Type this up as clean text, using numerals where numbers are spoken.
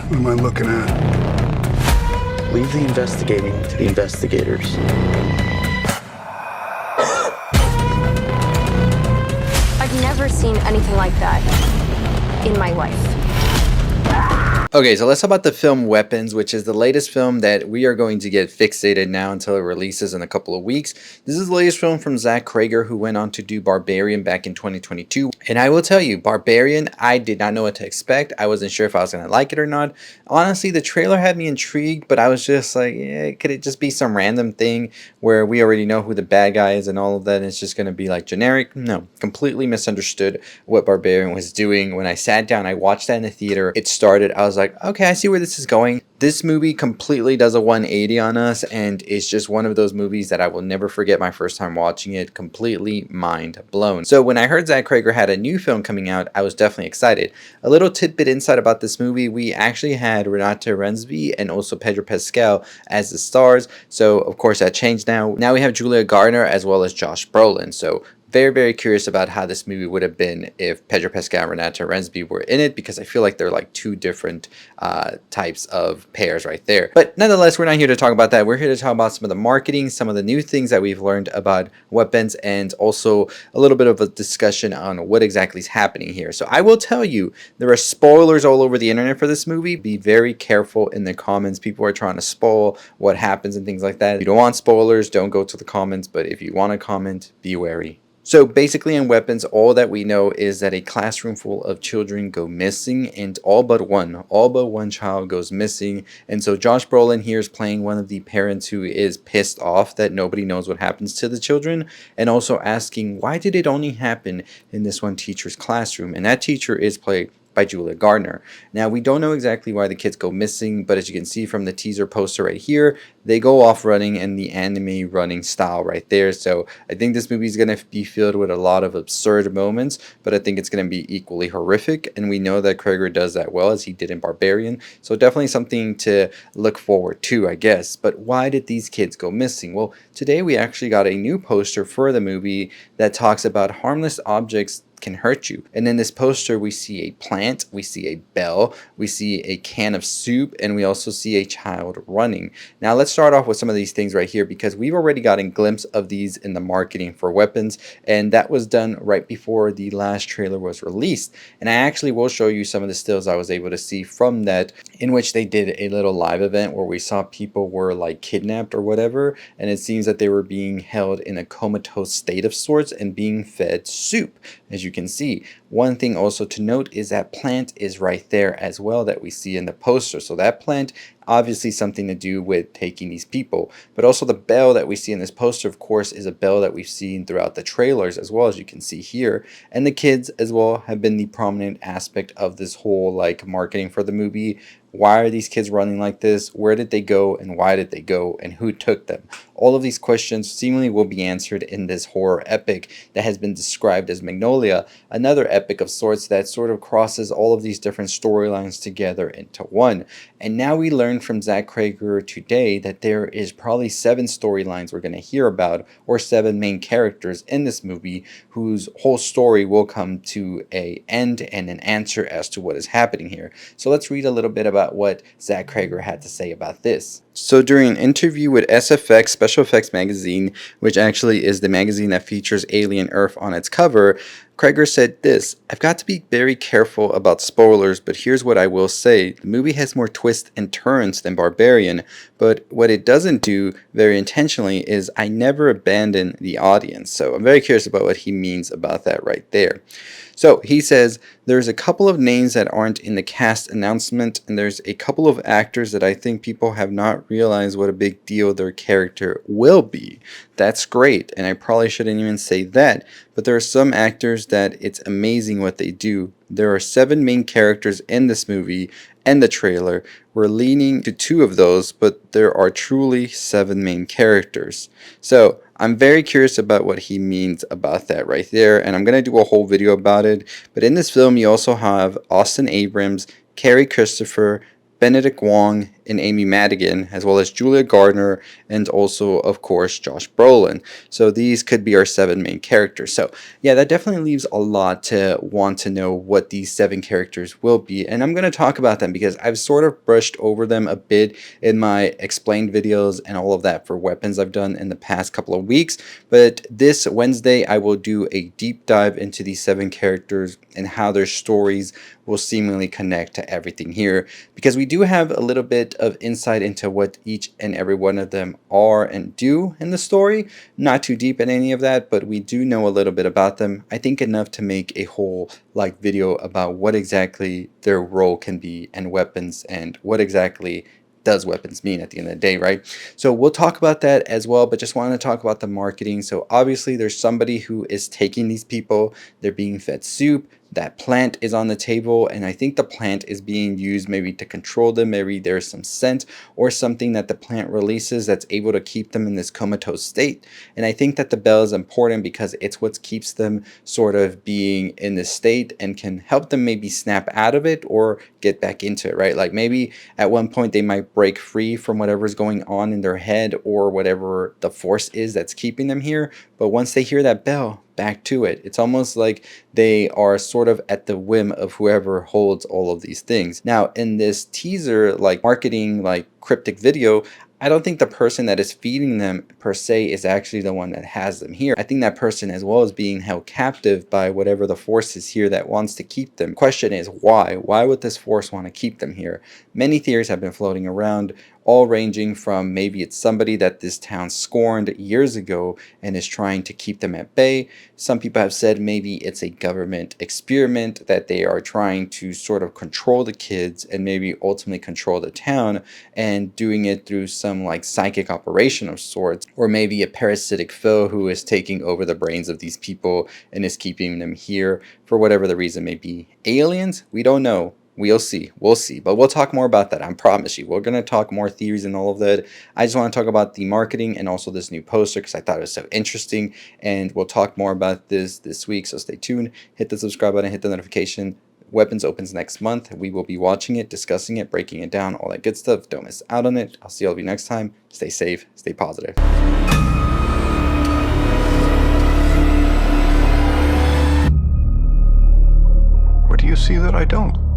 What am I looking at? Leave the investigating to the investigators. I've never seen anything like that in my life. Okay, so let's talk about the film Weapons, which is the latest film that we are going to get fixated now until it releases in a couple of weeks. This is the latest film from Zach Cregger, who went on to do Barbarian back in 2022. And I will tell you, Barbarian, I did not know what to expect. I wasn't sure if I was going to like it or not. Honestly, the trailer had me intrigued, but I was just like, yeah, could it just be some random thing where we already know who the bad guy is and all of that, and it's just going to be like generic? No, completely misunderstood what Barbarian was doing. When I sat down, I watched that in the theater. It started, I was like, okay, I see where this is going. This movie completely does a 180 on us, and it's just one of those movies that I will never forget my first time watching it. Completely mind blown. So when I heard Zach Cregger had a new film coming out, I was definitely excited. A little tidbit insight about this movie, we actually had Renata Rensby and also Pedro Pascal as the stars. So of course that changed now. Now we have Julia Garner as well as Josh Brolin. So very, very curious about how this movie would have been if Pedro Pascal and Renata Rensby were in it, because I feel like they're like two different types of pairs right there. But nonetheless, we're not here to talk about that. We're here to talk about some of the marketing, some of the new things that we've learned about Weapons, and also a little bit of a discussion on what exactly is happening here. So I will tell you, there are spoilers all over the internet for this movie. Be very careful in the comments. People are trying to spoil what happens and things like that. If you don't want spoilers, don't go to the comments, but if you want to comment, be wary. So basically in Weapons, all that we know is that a classroom full of children go missing, and all but one child goes missing. And so Josh Brolin here is playing one of the parents who is pissed off that nobody knows what happens to the children, and also asking, why did it only happen in this one teacher's classroom? And that teacher is played by Julia Garner. Now, we don't know exactly why the kids go missing, but as you can see from the teaser poster right here, they go off running in the anime running style right there. So I think this movie is going to be filled with a lot of absurd moments, but I think it's going to be equally horrific, and we know that Cregger does that well, as he did in Barbarian. So definitely something to look forward to, I guess. But why did these kids go missing? Well, today we actually got a new poster for the movie that talks about harmless objects can hurt you. And in this poster, we see a plant, we see a bell, we see a can of soup, and we also see a child running. Now let's start off with some of these things right here, because we've already gotten a glimpse of these in the marketing for Weapons, and that was done right before the last trailer was released. And I actually will show you some of the stills I was able to see from that, in which they did a little live event where we saw people were like kidnapped or whatever, and it seems that they were being held in a comatose state of sorts and being fed soup, as you can see. One thing also to note is that plant is right there as well that we see in the poster. So that plant, obviously something to do with taking these people, but also the bell that we see in this poster, of course, is a bell that we've seen throughout the trailers as well, as you can see here. And the kids as well have been the prominent aspect of this whole like marketing for the movie. Why are these kids running like this? Where did they go, and why did they go, and who took them? All of these questions seemingly will be answered in this horror epic that has been described as Magnolia, another epic of sorts that sort of crosses all of these different storylines together into one. And now we learn from Zach Cregger today that there is probably 7 storylines we're going to hear about, or 7 main characters in this movie whose whole story will come to an end and an answer as to what is happening here. So let's read a little bit about what Zach Cregger had to say about this. So during an interview with SFX Special Effects Magazine, which actually is the magazine that features Alien Earth on its cover, Cregger said this: "I've got to be very careful about spoilers, but here's what I will say. The movie has more twists and turns than Barbarian, but what it doesn't do very intentionally is I never abandon the audience." So I'm very curious about what he means about that right there. So he says, "There's a couple of names that aren't in the cast announcement, and there's a couple of actors that I think people have not realized what a big deal their character will be. That's great, and I probably shouldn't even say that, but there are some actors that it's amazing what they do. There are 7 main characters in this movie and the trailer. We're leaning to 2 of those, but there are truly 7 main characters." So I'm very curious about what he means about that right there, and I'm going to do a whole video about it. But in this film, you also have Austin Abrams, Carrie Christopher, Benedict Wong, and Amy Madigan, as well as Julia Garner, and also, of course, Josh Brolin. So these could be our 7 main characters. So yeah, that definitely leaves a lot to want to know what these 7 characters will be, and I'm going to talk about them because I've sort of brushed over them a bit in my explained videos and all of that for weapons I've done in the past couple of weeks. But this Wednesday I will do a deep dive into these 7 characters and how their stories will seemingly connect to everything here, because we do have a little bit of insight into what each and every one of them are and do in the story. Not too deep in any of that, but we do know a little bit about them. I think enough to make a whole video about what exactly their role can be and weapons, and what exactly does weapons mean at the end of the day, right? So we'll talk about that as well, but just wanted to talk about the marketing. So obviously there's somebody who is taking these people, they're being fed soup, that plant is on the table, and I think the plant is being used maybe to control them. Maybe there's some scent or something that the plant releases that's able to keep them in this comatose state. And I think that the bell is important because it's what keeps them sort of being in this state and can help them maybe snap out of it or get back into it, right? Like maybe at one point they might break free from whatever's going on in their head or whatever the force is that's keeping them here, but once they hear that bell, back to it. It's almost like they are sort of at the whim of whoever holds all of these things. Now, in this teaser, like marketing, like cryptic video, I don't think the person that is feeding them per se is actually the one that has them here. I think that person as well is being held captive by whatever the force is here that wants to keep them. Question is why? Why would this force want to keep them here? Many theories have been floating around, all ranging from maybe it's somebody that this town scorned years ago and is trying to keep them at bay. Some people have said maybe it's a government experiment that they are trying to sort of control the kids and maybe ultimately control the town, and doing it through some like psychic operation of sorts, or maybe a parasitic foe who is taking over the brains of these people and is keeping them here for whatever the reason may be. Aliens? We don't know. We'll see. We'll see. But we'll talk more about that. I promise you. We're going to talk more theories and all of that. I just want to talk about the marketing and also this new poster because I thought it was so interesting. And we'll talk more about this week. So stay tuned. Hit the subscribe button. Hit the notification. Weapons opens next month. We will be watching it, discussing it, breaking it down, all that good stuff. Don't miss out on it. I'll see all of you next time. Stay safe. Stay positive. What do you see that I don't?